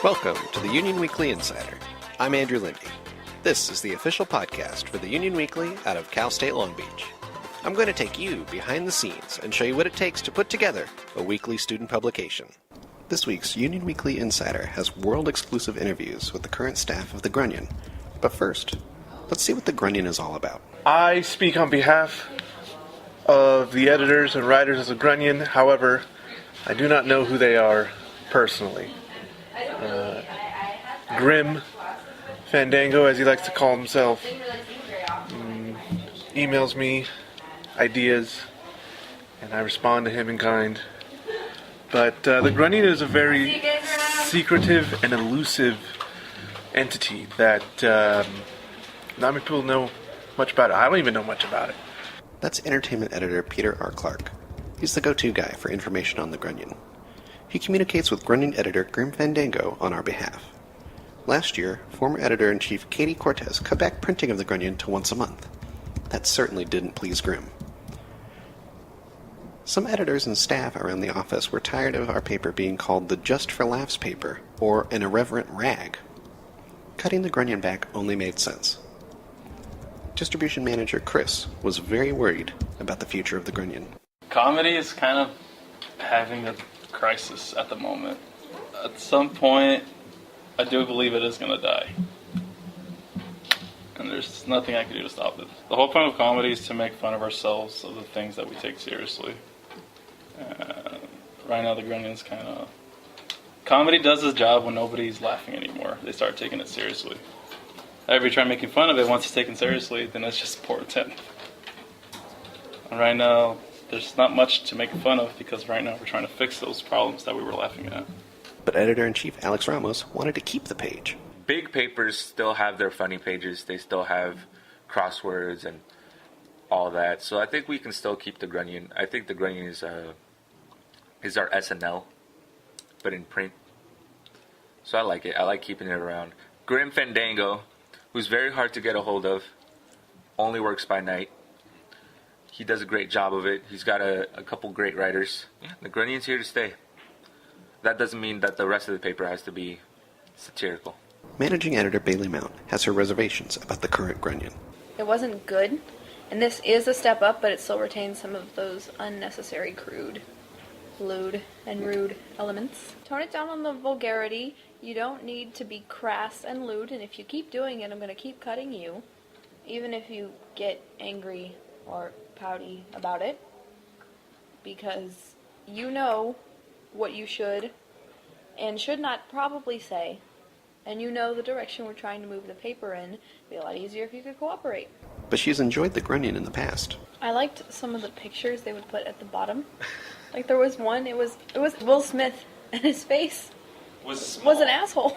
Welcome to the Union Weekly Insider. I'm Andrew Lindy. This is the official podcast for the Union Weekly out of Cal State Long Beach. I'm going to take you behind the scenes and show you what it takes to put together a weekly student publication. This week's Union Weekly Insider has world-exclusive interviews with the current staff of the Grunion. But first, let's see what the Grunion is all about. I speak on behalf of the editors and writers of the Grunion. However, I do not know who they are personally. Grim, Fandango, as he likes to call himself, emails me ideas, and I respond to him in kind. But the Grunion is a very secretive and elusive entity that not many people know much about it. I don't even know much about it. That's entertainment editor Peter R. Clark. He's the go-to guy for information on the Grunion. He communicates with Grunion editor Grim Fandango on our behalf. Last year, former editor-in-chief Katie Cortez cut back printing of the Grunion to once a month. That certainly didn't please Grim. Some editors and staff around the office were tired of our paper being called the Just for Laughs paper, or an irreverent rag. Cutting the Grunion back only made sense. Distribution manager Chris was very worried about the future of the Grunion. Comedy is kind of having a crisis at the moment. At some point, I do believe it is going to die. And there's nothing I can do to stop it. The whole point of comedy is to make fun of ourselves, of the things that we take seriously. Right now the Grunion's kind of... Comedy does its job when nobody's laughing anymore. They start taking it seriously. If you try making fun of it, once it's taken seriously, then it's just poor attempt. And right now, there's not much to make fun of because right now we're trying to fix those problems that we were laughing at. But editor-in-chief Alex Ramos wanted to keep the page. Big papers still have their funny pages. They still have crosswords and all that. So I think we can still keep the Grunion. I think the Grunion is our SNL, but in print. So I like it. I like keeping it around. Grim Fandango, who's very hard to get a hold of, only works by night. He does a great job of it. He's got a couple great writers. Yeah, the Grunion's here to stay. That doesn't mean that the rest of the paper has to be satirical. Managing editor Bailey Mount has her reservations about the current Grunion. It wasn't good, and this is a step up, but it still retains some of those unnecessary crude, lewd, and rude elements. Tone it down on the vulgarity. You don't need to be crass and lewd, and if you keep doing it, I'm going to keep cutting you, even if you get angry or pouty about it, because you know what you should and should not probably say, and you know the direction we're trying to move the paper in. It'd be a lot easier if you could cooperate. But she's enjoyed the Grunion in the past. I liked some of the pictures they would put at the bottom. Like there was one, it was Will Smith, and his face was an asshole.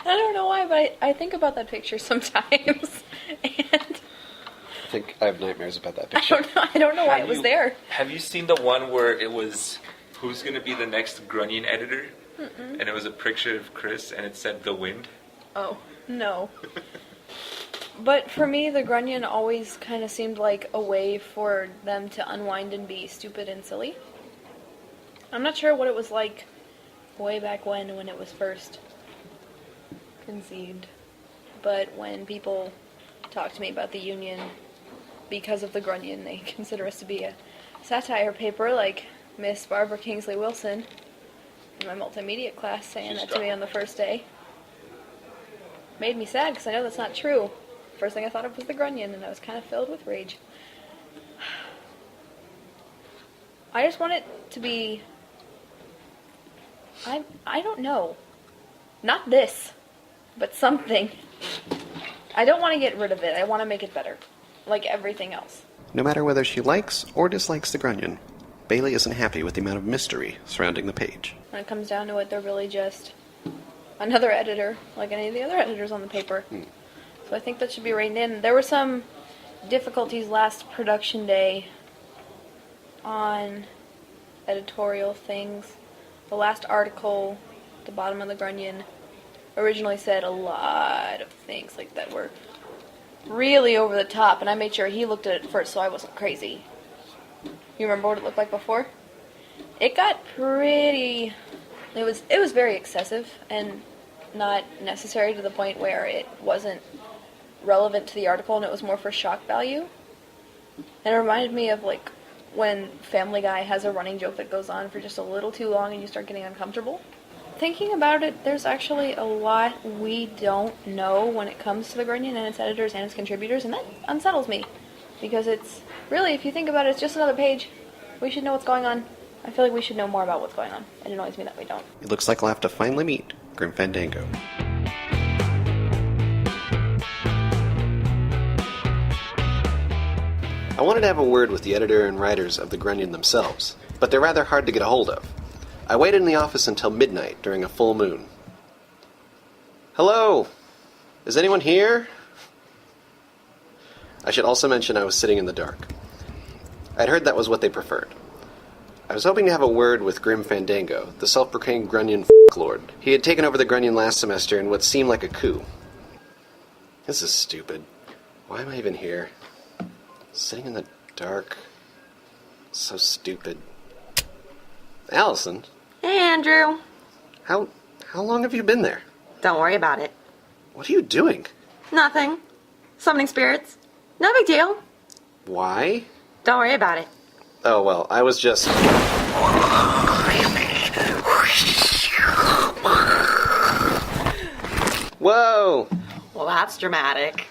I don't know why, but I think about that picture sometimes, and I think I have nightmares about that picture. I don't know why it was there. Have you seen the one where it was, who's going to be the next Grunion editor? Mm-mm. And it was a picture of Chris, and it said The Wind? Oh, no. But for me, the Grunion always kind of seemed like a way for them to unwind and be stupid and silly. I'm not sure what it was like way back when it was first conceived. But when people talk to me about the Union because of the Grunion, they consider us to be a satire paper, like Miss Barbara Kingsley Wilson in my multimedia class saying that to me on the first day. Made me sad because I know that's not true. First thing I thought of was the Grunion, and I was kind of filled with rage. I just want it to be... I don't know. Not this, but something. I don't want to get rid of it. I want to make it better. Like everything else. No matter whether she likes or dislikes the Grunion, Bailey isn't happy with the amount of mystery surrounding the page. When it comes down to it, they're really just another editor, like any of the other editors on the paper. So I think that should be reined in. There were some difficulties last production day on editorial things. The last article at the bottom of the Grunion originally said a lot of things like that were really over the top, and I made sure he looked at it first so I wasn't crazy. You remember what it looked like before? It got pretty It was very excessive and not necessary to the point where it wasn't relevant to the article and it was more for shock value. And it reminded me of like when Family Guy has a running joke that goes on for just a little too long and you start getting uncomfortable. Thinking about it, there's actually a lot we don't know when it comes to the Grunion and its editors and its contributors, and that unsettles me. Because it's, really, if you think about it, it's just another page. We should know what's going on. I feel like we should know more about what's going on. It annoys me that we don't. It looks like we'll have to finally meet Grim Fandango. I wanted to have a word with the editor and writers of the Grunion themselves, but they're rather hard to get a hold of. I waited in the office until midnight during a full moon. Hello? Is anyone here? I should also mention I was sitting in the dark. I'd heard that was what they preferred. I was hoping to have a word with Grim Fandango, the self-proclaimed Grunion lord. He had taken over the Grunion last semester in what seemed like a coup. This is stupid. Why am I even here? Sitting in the dark. So stupid. Allison? Hey, Andrew. How long have you been there? Don't worry about it. What are you doing? Nothing. Summoning spirits. No big deal. Why? Don't worry about it. Oh, well, I was just... Whoa! Well, that's dramatic.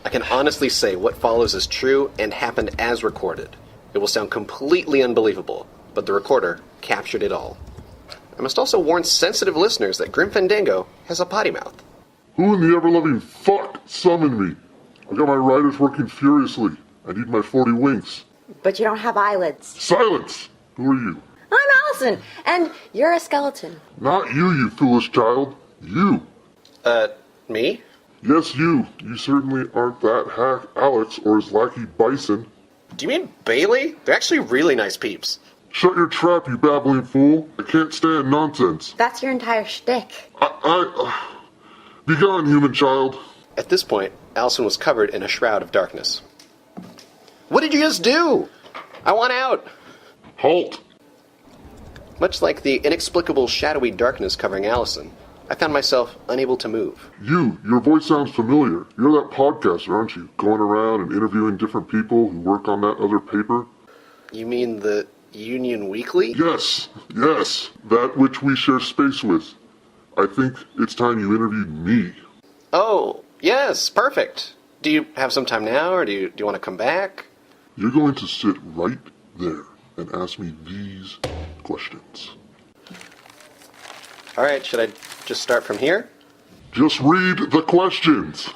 I can honestly say what follows is true and happened as recorded. It will sound completely unbelievable, but the recorder captured it all. I must also warn sensitive listeners that Grim Fandango has a potty mouth. Who in the ever-loving fuck summoned me? I got my riders working furiously. I need my 40 winks. But you don't have eyelids. Silence! Who are you? I'm Allison, and you're a skeleton. Not you, you foolish child. You. Me? Yes, you. You certainly aren't that hack Alex or his lackey Bison. Do you mean Bailey? They're actually really nice peeps. Shut your trap, you babbling fool. I can't stand nonsense. That's your entire shtick. Be gone, human child. At this point, Allison was covered in a shroud of darkness. What did you just do? I want out! Halt! Much like the inexplicable shadowy darkness covering Allison, I found myself unable to move. Your voice sounds familiar. You're that podcaster, aren't you? Going around and interviewing different people who work on that other paper? You mean the Union Weekly? Yes, that which we share space with. I think it's time you interviewed me. Oh, yes, perfect. Do you have some time now, or do you want to come back? You're going to sit right there and ask me these questions. All right, should I just start from here? Just read the questions.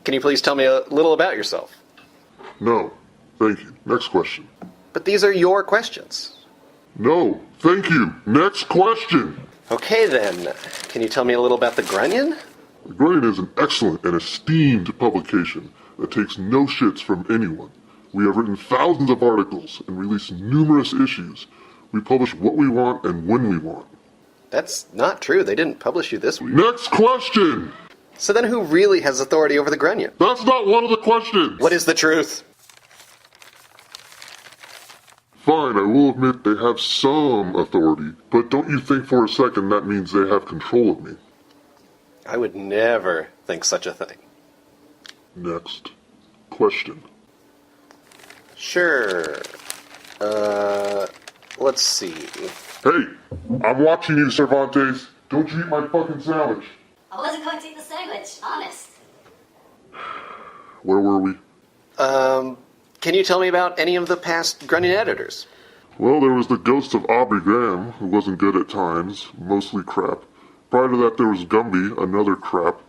Can you please tell me a little about yourself? No, thank you. Next question. But these are your questions. No, thank you. Next question. Okay then, can you tell me a little about the Grunion? The Grunion is an excellent and esteemed publication that takes no shits from anyone. We have written thousands of articles and released numerous issues. We publish what we want and when we want. That's not true. They didn't publish you this week. Next question! So then who really has authority over the Grunion? That's not one of the questions! What is the truth? Fine, I will admit they have some authority, but don't you think for a second that means they have control of me. I would never think such a thing. Next question. Sure. Let's see. Hey, I'm watching you, Cervantes. Don't you eat my fucking sandwich. I wasn't going to eat the sandwich, honest. Where were we? Can you tell me about any of the past Grunion editors? Well, there was the ghost of Aubrey Graham, who wasn't good at times, mostly crap. Prior to that, there was Gumby, another crap.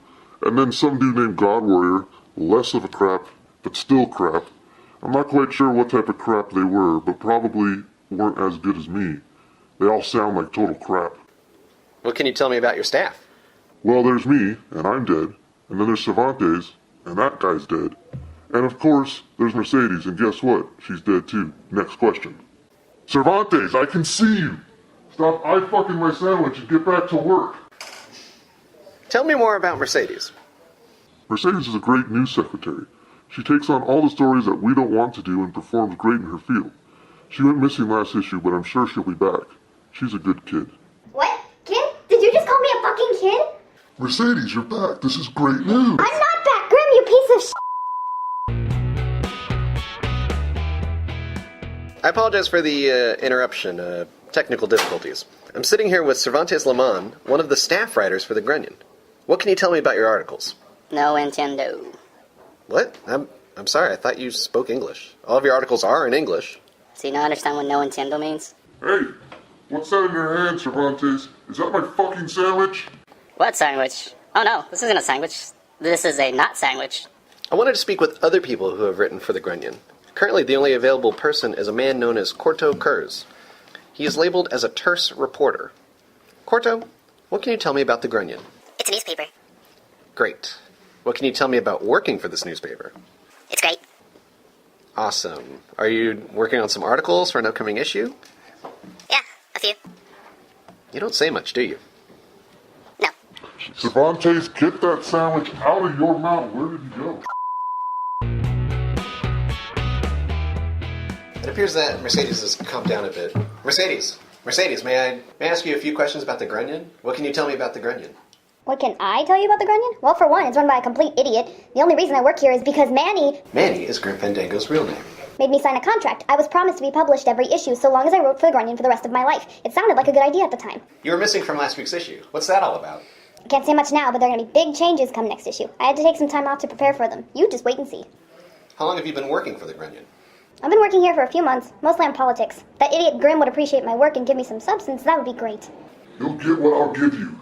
And then some dude named God Warrior, less of a crap, but still crap. I'm not quite sure what type of crap they were, but probably weren't as good as me. They all sound like total crap. What can you tell me about your staff? Well, there's me, and I'm dead. And then there's Cervantes, and that guy's dead. And of course, there's Mercedes, and guess what? She's dead too. Next question. Cervantes, I can see you! Stop eye-fucking my sandwich and get back to work! Tell me more about Mercedes. Mercedes is a great news secretary. She takes on all the stories that we don't want to do and performs great in her field. She went missing last issue, but I'm sure she'll be back. She's a good kid. What? Mercedes, you're back. This is great news. I'm not back, Grim, you piece of shit. I apologize for the interruption, technical difficulties. I'm sitting here with Cervantes Lamon, one of the staff writers for the Grunion. What can you tell me about your articles? No entiendo. What? I'm sorry, I thought you spoke English. All of your articles are in English. So you don't understand what no entiendo means? Hey, what's that in your hand, Cervantes? Is that my fucking sandwich? What sandwich? Oh no, this isn't a sandwich. This is a not sandwich. I wanted to speak with other people who have written for the Grunion. Currently, the only available person is a man known as Corto Kurz. He is labeled as a terse reporter. Corto, what can you tell me about the Grunion? It's a newspaper. Great. What can you tell me about working for this newspaper? It's great. Awesome. Are you working on some articles for an upcoming issue? Yeah, a few. You don't say much, do you? No. Cervantes, get that sandwich out of your mouth. Where did you go? It appears that Mercedes has calmed down a bit. Mercedes, may I ask you a few questions about the Grunion? What can you tell me about the Grunion? What can I tell you about the Grunion? Well, for one, it's run by a complete idiot. The only reason I work here is because Manny is Grim Fandango's real name. made me sign a contract. I was promised to be published every issue so long as I wrote for the Grunion for the rest of my life. It sounded like a good idea at the time. You were missing from last week's issue. What's that all about? I can't say much now, but there are going to be big changes come next issue. I had to take some time off to prepare for them. You just wait and see. How long have you been working for the Grunion? I've been working here for a few months, mostly on politics. If that idiot Grim would appreciate my work and give me some substance, that would be great. You'll get what I'll give you.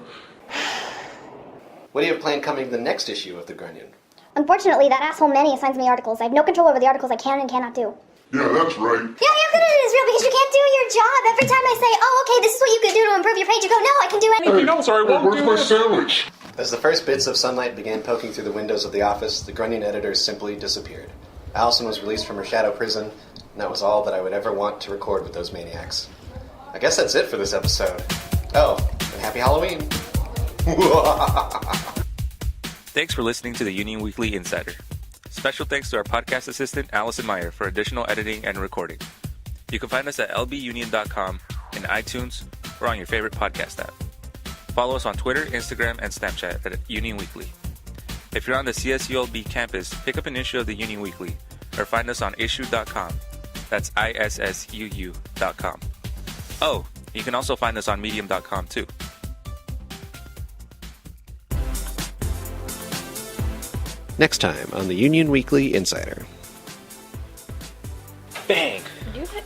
What do you have planned coming to the next issue of the Grunion? Unfortunately, that asshole Manny assigns me articles. I have no control over the articles I can and cannot do. Yeah, that's right. Yeah, I'm good at it, Israel, because you can't do your job. Every time I say, oh, okay, this is what you could do to improve your page, you go, no, I can do it. Hey, where's my sandwich? As the first bits of sunlight began poking through the windows of the office, the Grunion editor simply disappeared. Allison was released from her shadow prison, and that was all that I would ever want to record with those maniacs. I guess that's it for this episode. Oh, and happy Halloween! Thanks for listening to the Union Weekly Insider. Special thanks to our podcast assistant, Allison Meyer, for additional editing and recording. You can find us at lbunion.com, in iTunes, or on your favorite podcast app. Follow us on Twitter, Instagram, and Snapchat at Union Weekly. If you're on the CSULB campus, pick up an issue of the Union Weekly, or find us on issue.com. That's ISSUU.com. Oh, you can also find us on medium.com too. Next time on the Union Weekly Insider. Bang!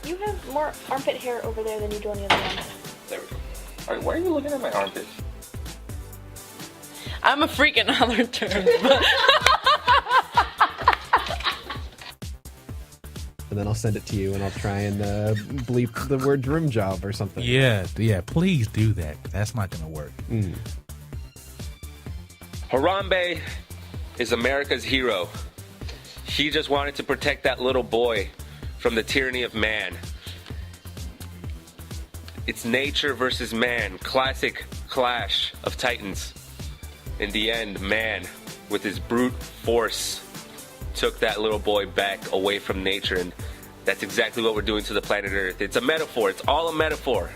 You have more armpit hair over there than you do on the other one. There we go. Alright, why are you looking at my armpit? I'm a freak in other terms, but... And then I'll send it to you, and I'll try and bleep the word rim job or something. Yeah, please do that. That's not going to work. Harambe is America's hero. He just wanted to protect that little boy from the tyranny of man. It's nature versus man. Classic clash of titans. In the end, man, with his brute force, took that little boy back away from nature, and that's exactly what we're doing to the planet Earth. It's a metaphor. It's all a metaphor.